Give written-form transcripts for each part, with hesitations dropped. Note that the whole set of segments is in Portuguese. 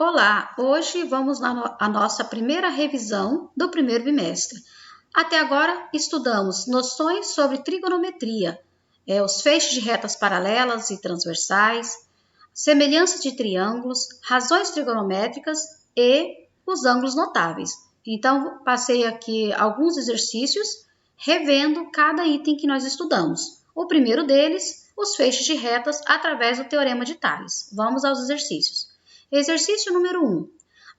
Olá, hoje vamos à nossa primeira revisão do primeiro bimestre. Até agora estudamos noções sobre trigonometria, os feixes de retas paralelas e transversais, semelhança de triângulos, razões trigonométricas e os ângulos notáveis. Então, passei aqui alguns exercícios revendo cada item que nós estudamos. O primeiro deles, os feixes de retas através do Teorema de Tales. Vamos aos exercícios. Exercício número 1.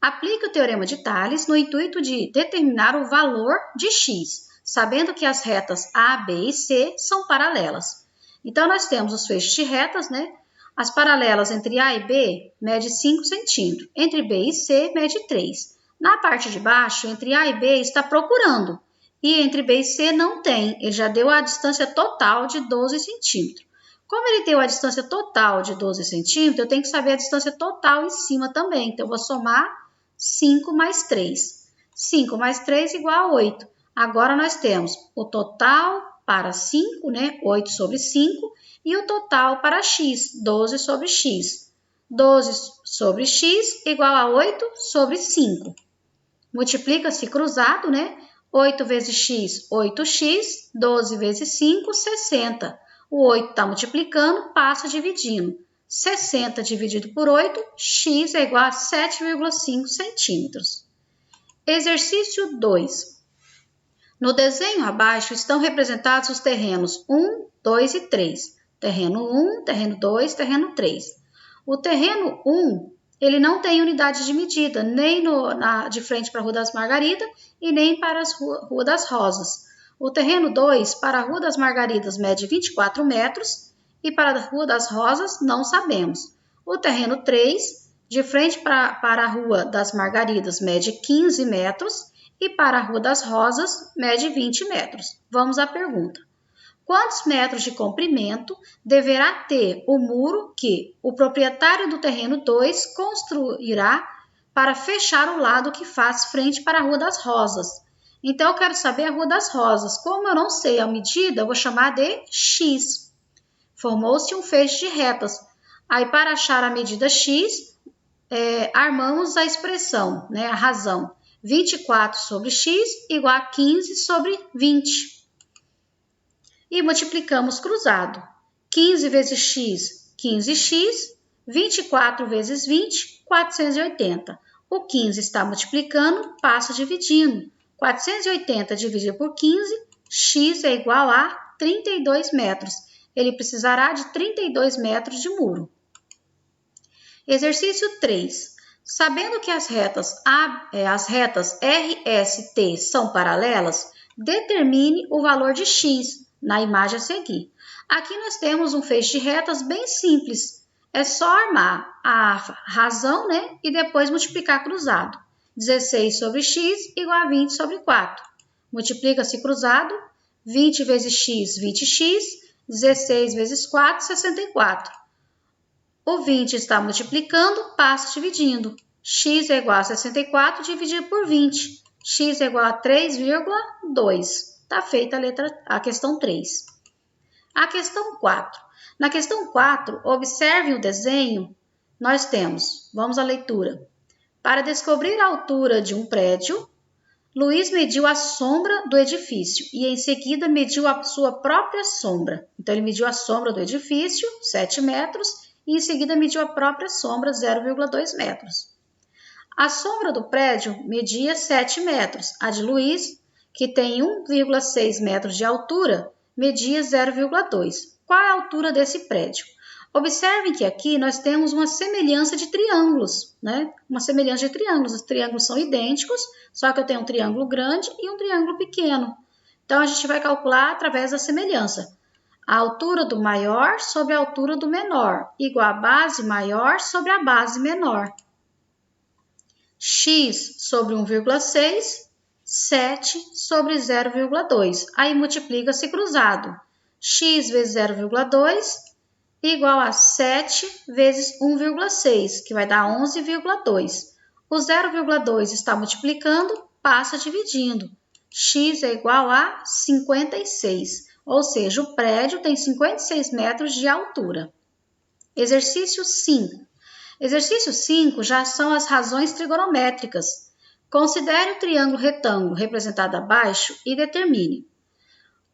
Aplique o Teorema de Tales no intuito de determinar o valor de x, sabendo que as retas A, B e C são paralelas. Então, nós temos os feixes de retas, né? As paralelas entre A e B mede 5 centímetros, entre B e C mede 3. Na parte de baixo, entre A e B está procurando, e entre B e C não tem, ele já deu a distância total de 12 centímetros. Como ele deu a distância total de 12 centímetros, eu tenho que saber a distância total em cima também. Então, eu vou somar 5 mais 3. 5 mais 3 igual a 8. Agora, nós temos o total para 5, né? 8 sobre 5. E o total para x, 12 sobre x. 12 sobre x igual a 8 sobre 5. Multiplica-se cruzado, né? 8 vezes x, 8x. 12 vezes 5, 60. O 8 está multiplicando, passa dividindo. 60 dividido por 8, x é igual a 7,5 centímetros. Exercício 2. No desenho abaixo estão representados os terrenos 1, 2 e 3. Terreno 1, terreno 2, terreno 3. O terreno 1, ele não tem unidade de medida, nem de frente para a Rua das Margaridas e nem para a Rua das Rosas. O terreno 2, para a Rua das Margaridas, mede 24 metros e para a Rua das Rosas, não sabemos. O terreno 3, de frente para a Rua das Margaridas, mede 15 metros e para a Rua das Rosas, mede 20 metros. Vamos à pergunta. Quantos metros de comprimento deverá ter o muro que o proprietário do terreno 2 construirá para fechar o lado que faz frente para a Rua das Rosas? Então, eu quero saber a Rua das Rosas. Como eu não sei a medida, eu vou chamar de x. Formou-se um feixe de retas. Aí, para achar a medida x, armamos a expressão, né, a razão. 24 sobre x igual a 15 sobre 20. E multiplicamos cruzado. 15 vezes x, 15x. 24 vezes 20, 480. O 15 está multiplicando, passa dividindo. 480 dividido por 15, x é igual a 32 metros. Ele precisará de 32 metros de muro. Exercício 3. Sabendo que as retas R, S, T são paralelas, determine o valor de x na imagem a seguir. Aqui nós temos um feixe de retas bem simples. É só armar a razão, né? E depois multiplicar cruzado. 16 sobre x igual a 20 sobre 4. Multiplica-se cruzado. 20 vezes x, 20x. 16 vezes 4, 64. O 20 está multiplicando, passa dividindo. X é igual a 64 dividido por 20. X é igual a 3,2. Está feita a questão 3. A questão 4. Na questão 4, observe o desenho. Nós temos, vamos à leitura. Para descobrir a altura de um prédio, Luiz mediu a sombra do edifício e em seguida mediu a sua própria sombra. Então, ele mediu a sombra do edifício, 7 metros, e em seguida mediu a própria sombra, 0,2 metros. A sombra do prédio media 7 metros. A de Luiz, que tem 1,6 metros de altura, media 0,2. Qual é a altura desse prédio? Observem que aqui nós temos uma semelhança de triângulos, né? Uma semelhança de triângulos. Os triângulos são idênticos, só que eu tenho um triângulo grande e um triângulo pequeno. Então, a gente vai calcular através da semelhança. A altura do maior sobre a altura do menor, igual a base maior sobre a base menor. X sobre 1,6, 7 sobre 0,2. Aí, multiplica-se cruzado. X vezes 0,2 igual a 7 vezes 1,6, que vai dar 11,2. O 0,2 está multiplicando, passa dividindo. X é igual a 56, ou seja, o prédio tem 56 metros de altura. Exercício 5. Exercício 5 já são as razões trigonométricas. Considere o triângulo retângulo representado abaixo e determine.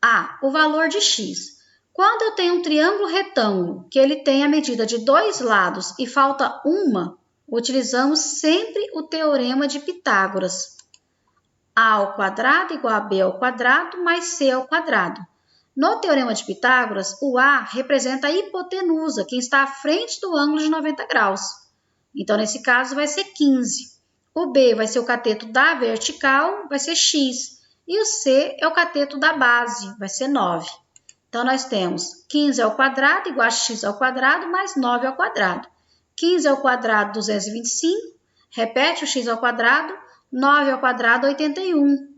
A. O valor de x. Quando eu tenho um triângulo retângulo que ele tem a medida de 2 lados e falta uma, utilizamos sempre o teorema de Pitágoras. A ao quadrado igual a b ao quadrado mais c ao quadrado. No teorema de Pitágoras, o A representa a hipotenusa, que está à frente do ângulo de 90 graus. Então, nesse caso, vai ser 15. O B vai ser o cateto da vertical, vai ser x. E o C é o cateto da base, vai ser 9. Então, nós temos 15 ao quadrado igual a x ao quadrado mais 9 ao quadrado. 15 ao quadrado, 225. Repete o x ao quadrado, 9 ao quadrado, 81.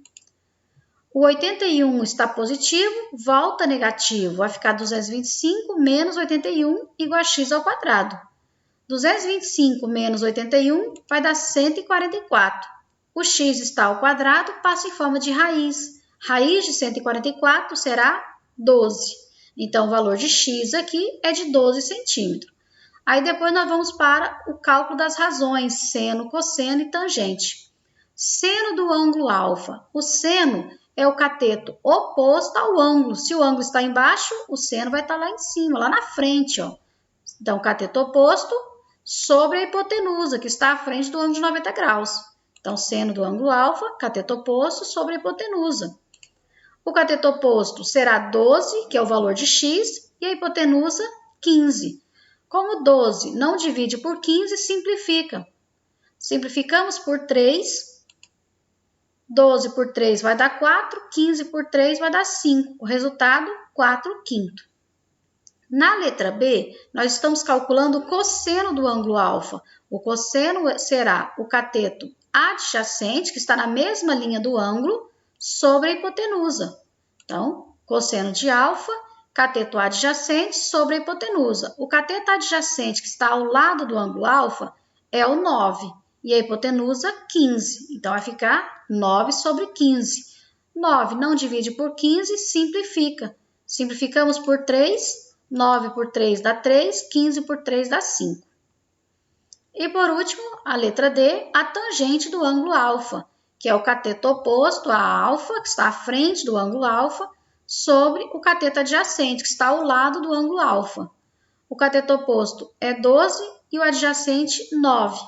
O 81 está positivo, volta negativo, vai ficar 225 menos 81 igual a x ao quadrado. 225 menos 81 vai dar 144. O x está ao quadrado, passa em forma de raiz. Raiz de 144 será 12. Então, o valor de x aqui é de 12 centímetros. Aí, depois, nós vamos para o cálculo das razões, seno, cosseno e tangente. Seno do ângulo alfa. O seno é o cateto oposto ao ângulo. Se o ângulo está embaixo, o seno vai estar lá em cima, lá na frente, ó. Então, cateto oposto sobre a hipotenusa, que está à frente do ângulo de 90 graus. Então, seno do ângulo alfa, cateto oposto sobre a hipotenusa. O cateto oposto será 12, que é o valor de x, e a hipotenusa, 15. Como 12 não divide por 15, simplifica. Simplificamos por 3. 12 por 3 vai dar 4, 15 por 3 vai dar 5. O resultado, 4 quinto. Na letra B, nós estamos calculando o cosseno do ângulo alfa. O cosseno será o cateto adjacente, que está na mesma linha do ângulo, sobre a hipotenusa. Então, cosseno de alfa, cateto adjacente sobre a hipotenusa. O cateto adjacente, que está ao lado do ângulo alfa, é o 9. E a hipotenusa, 15. Então, vai ficar 9 sobre 15. 9 não divide por 15, simplifica. Simplificamos por 3. 9 por 3 dá 3. 15 por 3 dá 5. E, por último, a letra D, a tangente do ângulo alfa, que é o cateto oposto a alfa, que está à frente do ângulo alfa, sobre o cateto adjacente, que está ao lado do ângulo alfa. O cateto oposto é 12 e o adjacente, 9.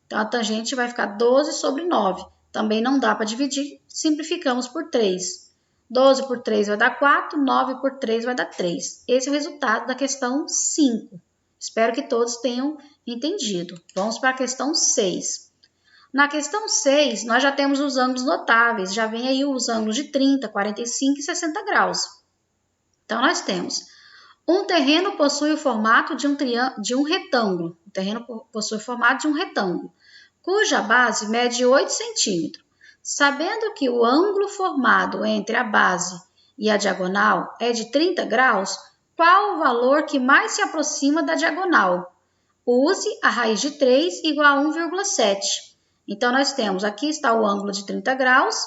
Então, a tangente vai ficar 12 sobre 9. Também não dá para dividir, simplificamos por 3. 12 por 3 vai dar 4, 9 por 3 vai dar 3. Esse é o resultado da questão 5. Espero que todos tenham entendido. Vamos para a questão 6. Na questão 6, nós já temos os ângulos notáveis. Já vem aí os ângulos de 30, 45 e 60 graus. Então, nós temos... Um terreno possui o formato de um retângulo. O terreno possui o formato de um retângulo, cuja base mede 8 centímetros. Sabendo que o ângulo formado entre a base e a diagonal é de 30 graus, qual o valor que mais se aproxima da diagonal? Use a raiz de 3 igual a 1,7. Então, nós temos, aqui está o ângulo de 30 graus,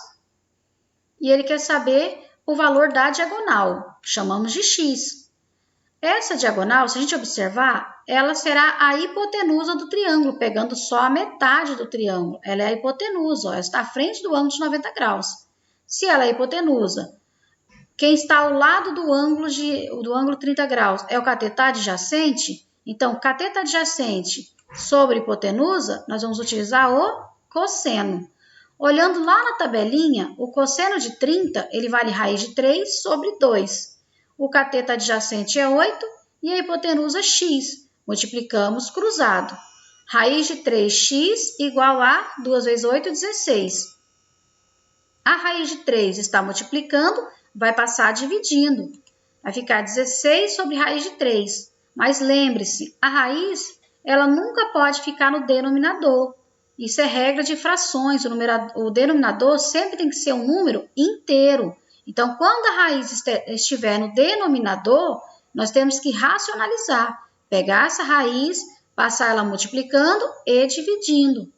e ele quer saber o valor da diagonal. Chamamos de x. Essa diagonal, se a gente observar, ela será a hipotenusa do triângulo, pegando só a metade do triângulo. Ela é a hipotenusa, ó, ela está à frente do ângulo de 90 graus. Se ela é hipotenusa, quem está ao lado do ângulo 30 graus é o cateto adjacente. Então, cateto adjacente sobre hipotenusa, nós vamos utilizar o cosseno. Olhando lá na tabelinha, o cosseno de 30, ele vale raiz de 3 sobre 2. O cateto adjacente é 8 e a hipotenusa x. Multiplicamos cruzado. Raiz de 3x igual a 2 vezes 8, 16. A raiz de 3 está multiplicando, vai passar dividindo. Vai ficar 16 sobre raiz de 3. Mas lembre-se, a raiz ela nunca pode ficar no denominador. Isso é regra de frações. O denominador sempre tem que ser um número inteiro. Então, quando a raiz estiver no denominador, nós temos que racionalizar. Pegar essa raiz, passar ela multiplicando e dividindo.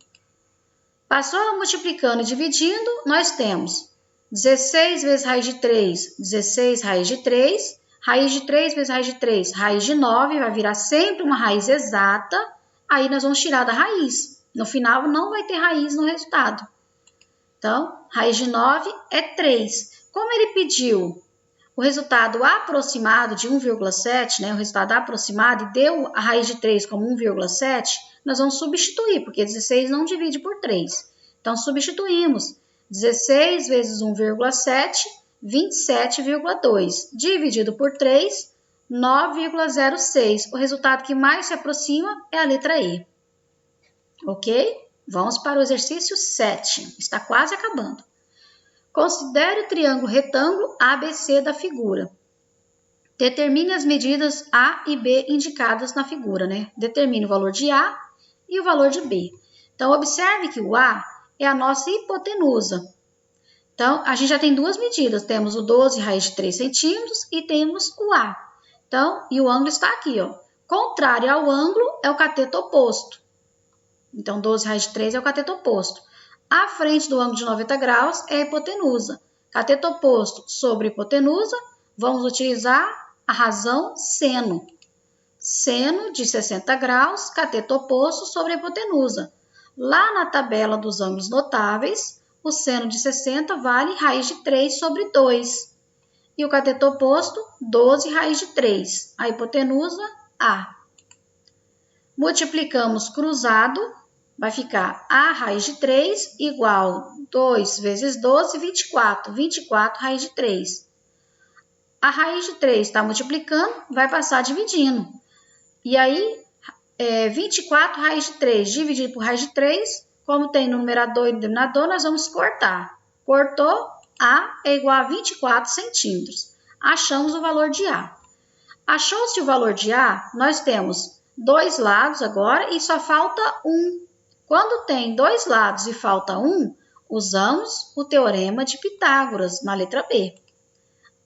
Passou ela multiplicando e dividindo, nós temos 16 vezes raiz de 3, 16 raiz de 3. Raiz de 3 vezes raiz de 3, raiz de 9, vai virar sempre uma raiz exata. aí nós vamos tirar da raiz. No final, não vai ter raiz no resultado. Então, raiz de 9 é 3. Como ele pediu o resultado aproximado de 1,7, né, o resultado aproximado, e deu a raiz de 3 como 1,7, nós vamos substituir, porque 16 não divide por 3. Então, substituímos 16 vezes 1,7, 27,2. Dividido por 3, 9,06. O resultado que mais se aproxima é a letra E. Ok? Vamos para o exercício 7. Está quase acabando. Considere o triângulo retângulo ABC da figura. Determine as medidas A e B indicadas na figura, né? Determine o valor de A e o valor de B. Então, observe que o A é a nossa hipotenusa. Então, a gente já tem duas medidas. Temos o 12 raiz de 3 centímetros e temos o A. Então, e o ângulo está aqui, ó. Contrário ao ângulo é o cateto oposto. Então, 12 raiz de 3 é o cateto oposto. À frente do ângulo de 90 graus é a hipotenusa. Cateto oposto sobre hipotenusa, vamos utilizar a razão seno. Seno de 60 graus, cateto oposto sobre a hipotenusa. Lá na tabela dos ângulos notáveis, o seno de 60 vale raiz de 3 sobre 2. E o cateto oposto, 12 raiz de 3. A hipotenusa, A. Multiplicamos cruzado, vai ficar A raiz de 3 igual 2 vezes 12, 24. 24 raiz de 3. A raiz de 3 está multiplicando, vai passar dividindo. E aí, 24 raiz de 3 dividido por raiz de 3, como tem no numerador e no denominador, nós vamos cortar. Cortou, A é igual a 24 centímetros. Achamos o valor de A. Achou-se o valor de A, nós temos dois lados agora e só falta um. Quando tem dois lados e falta um, usamos o teorema de Pitágoras na letra B.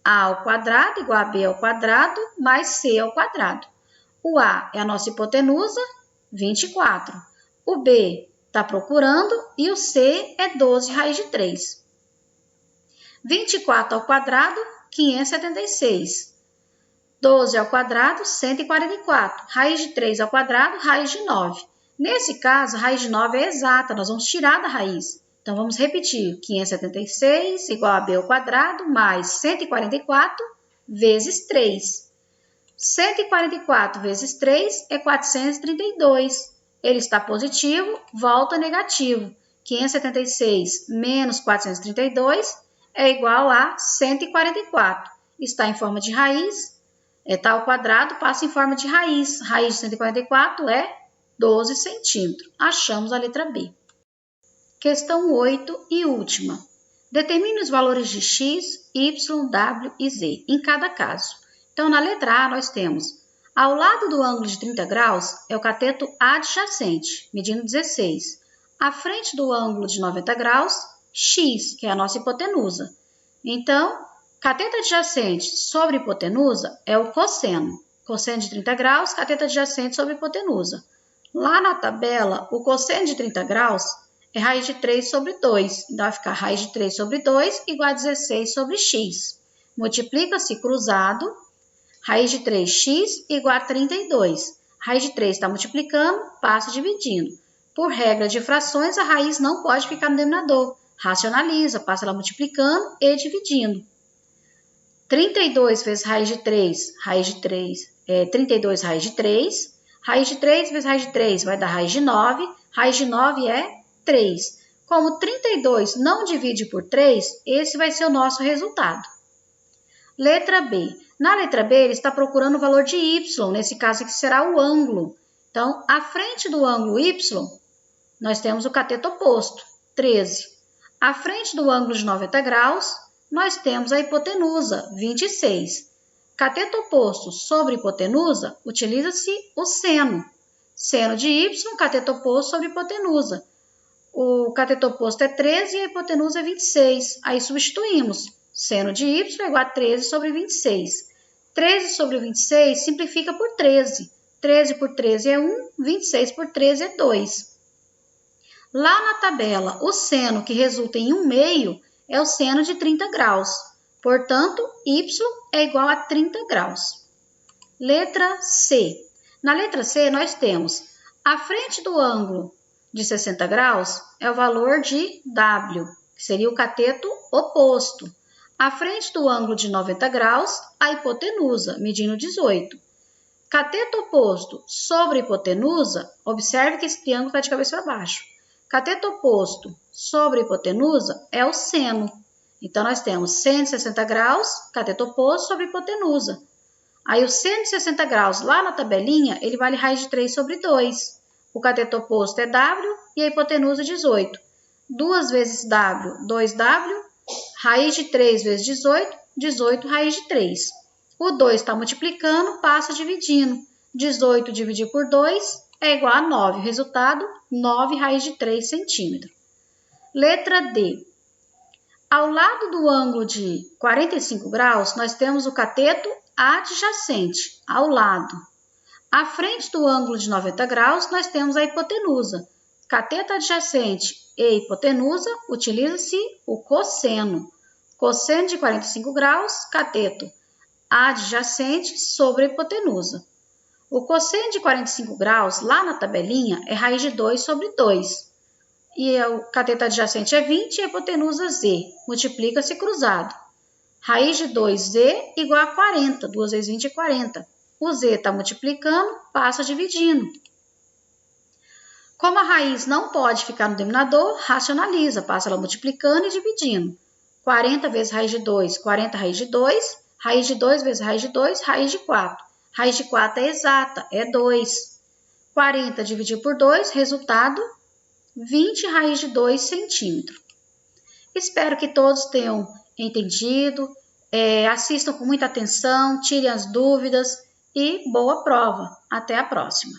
A ao quadrado igual a B ao quadrado mais C ao quadrado. O A é a nossa hipotenusa, 24. O B está procurando e o C é 12 raiz de 3. 24 ao quadrado, 576. 12 ao quadrado, 144. Raiz de 3 ao quadrado, raiz de 9. Nesse caso, a raiz de 9 é exata, nós vamos tirar da raiz. Então, vamos repetir. 576 igual a b ao quadrado mais 144 vezes 3. 144 vezes 3 é 432. Ele está positivo, volta negativo. 576 menos 432 é igual a 144. Está em forma de raiz, está ao quadrado, passa em forma de raiz. Raiz de 144 é 12 centímetros. Achamos a letra B. Questão 8 e última. Determine os valores de x, y, w e z em cada caso. Então, na letra A, nós temos, ao lado do ângulo de 30 graus, é o cateto adjacente, medindo 16. À frente do ângulo de 90 graus, x, que é a nossa hipotenusa. Então, cateto adjacente sobre hipotenusa é o cosseno. Cosseno de 30 graus, cateto adjacente sobre hipotenusa. Lá na tabela, o cosseno de 30 graus é raiz de 3 sobre 2. Então, vai ficar raiz de 3 sobre 2 igual a 16 sobre x. Multiplica-se cruzado, raiz de 3x igual a 32. Raiz de 3 está multiplicando, passa dividindo. Por regra de frações, a raiz não pode ficar no denominador. Racionaliza, passa ela multiplicando e dividindo. 32 vezes raiz de 3 é 32 raiz de 3. Raiz de 3 vezes raiz de 3 vai dar raiz de 9. Raiz de 9 é 3. Como 32 não divide por 3, esse vai ser o nosso resultado. Letra B. Na letra B, ele está procurando o valor de y, nesse caso aqui será o ângulo. Então, à frente do ângulo y, nós temos o cateto oposto, 13. À frente do ângulo de 90 graus, nós temos a hipotenusa, 26. Cateto oposto sobre hipotenusa, utiliza-se o seno. Seno de y, cateto oposto sobre hipotenusa. O cateto oposto é 13 e a hipotenusa é 26. Aí substituímos. Seno de y é igual a 13 sobre 26. 13 sobre 26 simplifica por 13. 13 por 13 é 1, 26 por 13 é 2. Lá na tabela, o seno que resulta em 1/2 é o seno de 30 graus. Portanto, y é igual a 30 graus. Letra C. Na letra C, nós temos A frente do ângulo de 60 graus é o valor de W, que seria o cateto oposto. A frente do ângulo de 90 graus, a hipotenusa, medindo 18. Cateto oposto sobre hipotenusa, observe que esse triângulo está de cabeça para baixo. Cateto oposto sobre hipotenusa é o seno. Então, nós temos seno de 60 graus, cateto oposto sobre hipotenusa. Aí, o seno de 60 graus, lá na tabelinha, ele vale raiz de 3 sobre 2. O cateto oposto é W e a hipotenusa 18. 2 vezes W, 2W, raiz de 3 vezes 18, 18 raiz de 3. O 2 está multiplicando, passa dividindo. 18 dividido por 2 é igual a 9. O resultado, 9 raiz de 3 centímetros. Letra D. Ao lado do ângulo de 45 graus, nós temos o cateto adjacente, ao lado. À frente do ângulo de 90 graus, nós temos a hipotenusa. Cateto adjacente e hipotenusa, utiliza-se o cosseno. Cosseno de 45 graus, cateto adjacente sobre a hipotenusa. O cosseno de 45 graus, lá na tabelinha, é raiz de 2 sobre 2. E o cateto adjacente é 20 e a hipotenusa Z. Multiplica-se cruzado. Raiz de 2Z igual a 40. 2 vezes 20 é 40. O Z está multiplicando, passa dividindo. Como a raiz não pode ficar no denominador, racionaliza, passa ela multiplicando e dividindo. 40 vezes raiz de 2, 40 raiz de 2. Raiz de 2 vezes raiz de 2, raiz de 4. Raiz de 4 é exata, é 2. 40 dividido por 2, resultado 20 raiz de 2 centímetros. Espero que todos tenham entendido, assistam com muita atenção, tirem as dúvidas e boa prova. Até a próxima.